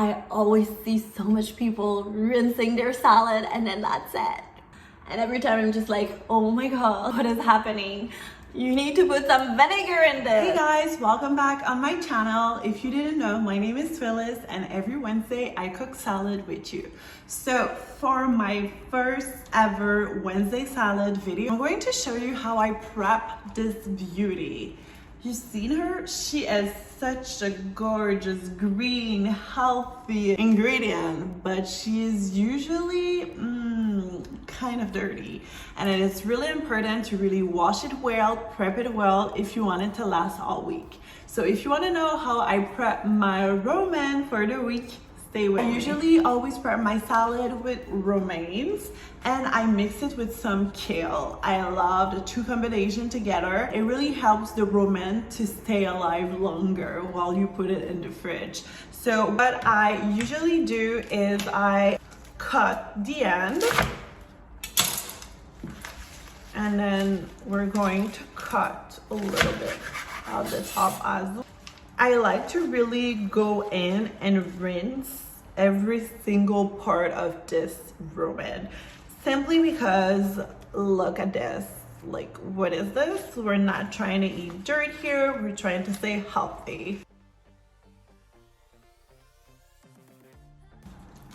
I always see so much people rinsing their salad and then that's it. And every time I'm just like, oh my God, what is happening? You need to put some vinegar in this. Hey guys, welcome back on my channel. If you didn't know, my name is Phyllis and every Wednesday I cook salad with you. So for my first ever Wednesday salad video, I'm going to show you how I prep this beauty. You've seen her? She is such a gorgeous, green, healthy ingredient, but she is usually kind of dirty. And it is really important to really wash it well, prep it well if you want it to last all week. So if you want to know how I prep my romaine for the week, stay with me. I usually always prep my salad with romaines and I mix it with some kale. I love the two combination together. It really helps the romaine to stay alive longer while you put it in the fridge. So what I usually do is I cut the end and then we're going to cut a little bit of the top as well. I like to really go in and rinse every single part of this romaine, simply because look at this. Like, what is this? We're not trying to eat dirt here, we're trying to stay healthy.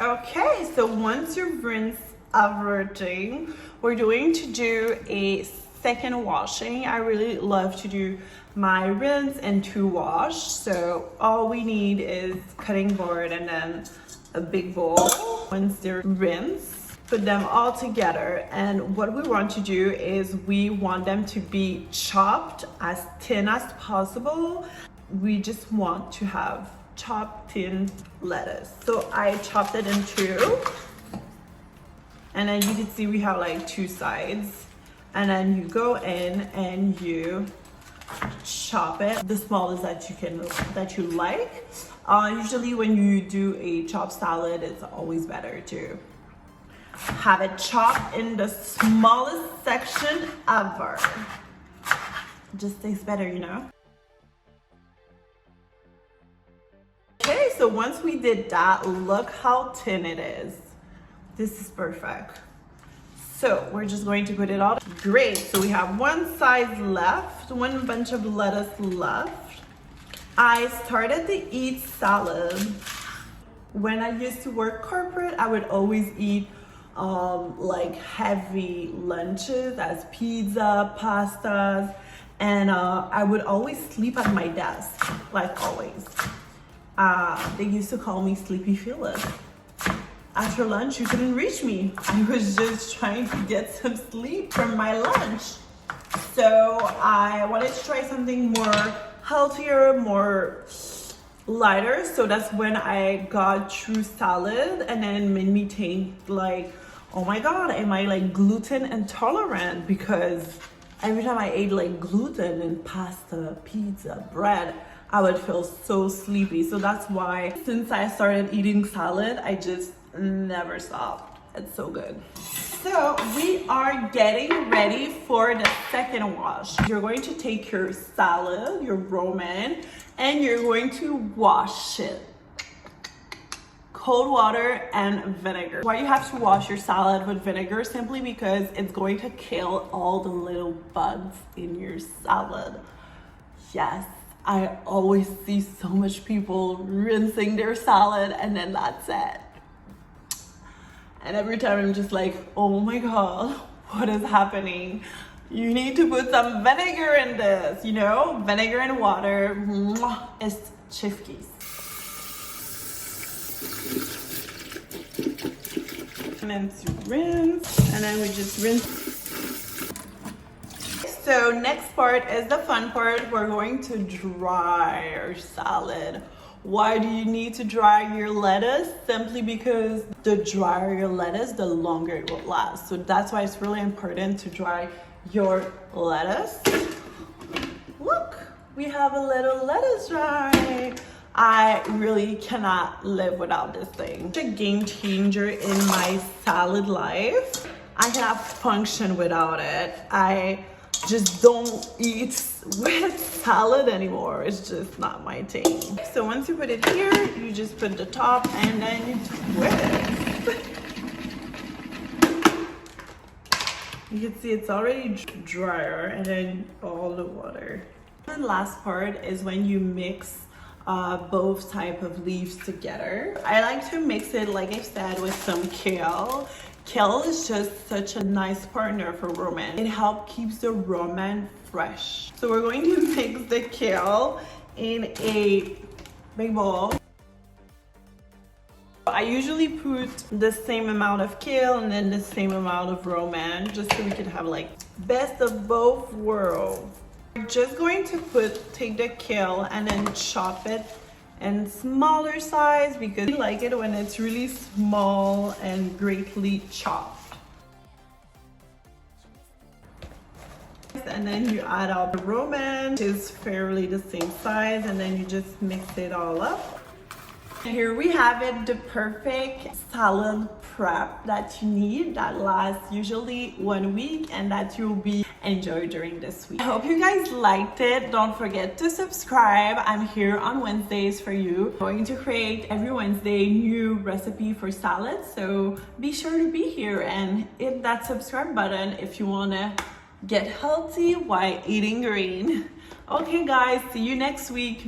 Okay, so once you've rinsed everything, we're going to do a second washing. I really love to do my rinse and two wash. So all we need is cutting board and then a big bowl. Once they're rinsed, put them all together. And what we want to do is we want them to be chopped as thin as possible. We just want to have chopped thin lettuce. So I chopped it in two. And then you can see we have like two sides. And then you go in and you chop it the smallest that you like. Usually when you do a chopped salad, it's always better to have it chopped in the smallest section ever. It just tastes better, you know? Okay, so once we did that, look how thin it is. This is perfect. So we're just going to put it all. Great, so we have one side left, one bunch of lettuce left. I started to eat salad. When I used to work corporate, I would always eat like heavy lunches as pizza, pastas, and I would always sleep at my desk, like always. They used to call me Sleepy Phyllis. After lunch, you couldn't reach me. I was just trying to get some sleep from my lunch. So I wanted to try something more healthier, more lighter. So that's when I got true salad, and then it made me think like, oh my God, am I like gluten intolerant? Because every time I ate like gluten and pasta, pizza, bread, I would feel so sleepy. So that's why since I started eating salad, I just never stopped. It's so good. So we are getting ready for the second wash. You're going to take your salad, your romaine, and you're going to wash it. Cold water and vinegar. Why you have to wash your salad with vinegar? Simply because it's going to kill all the little bugs in your salad. Yes, I always see so much people rinsing their salad and then that's it. And every time I'm just like, oh my God, what is happening? You need to put some vinegar in this, you know? Vinegar and water, it's chef kiss. And then to rinse, and then we just rinse. So next part is the fun part. We're going to dry our salad. Why do you need to dry your lettuce? Simply because the drier your lettuce, the longer it will last. So that's why it's really important to dry your lettuce. Look, we have a little lettuce dry. I really cannot live without this thing. It's a game changer in my salad life. I cannot function without it. I just don't eat with salad anymore. It's just not my thing. So once you put it here, you just put the top and then you twist. You can see it's already drier, and then all the water. The last part is when you mix both type of leaves together. I like to mix it, like I said, with some kale. Kale is just such a nice partner for romaine. It helps keeps the romaine fresh. So we're going to mix the kale in a big bowl. I usually put the same amount of kale and then the same amount of romaine, just so we can have like best of both worlds. We're just going to take the kale and then chop it in smaller size because we like it when it's really small and greatly chopped. And then you add all the romaine, which is fairly the same size, and then you just mix it all up. Here we have it, the perfect salad prep that you need, that lasts usually 1 week and that you'll be enjoy during this week. I hope you guys liked it. Don't forget to subscribe. I'm here on Wednesdays for you. I'm going to create every Wednesday new recipe for salad, so be sure to be here and hit that subscribe button if you want to get healthy while eating green. Okay guys, see you next week.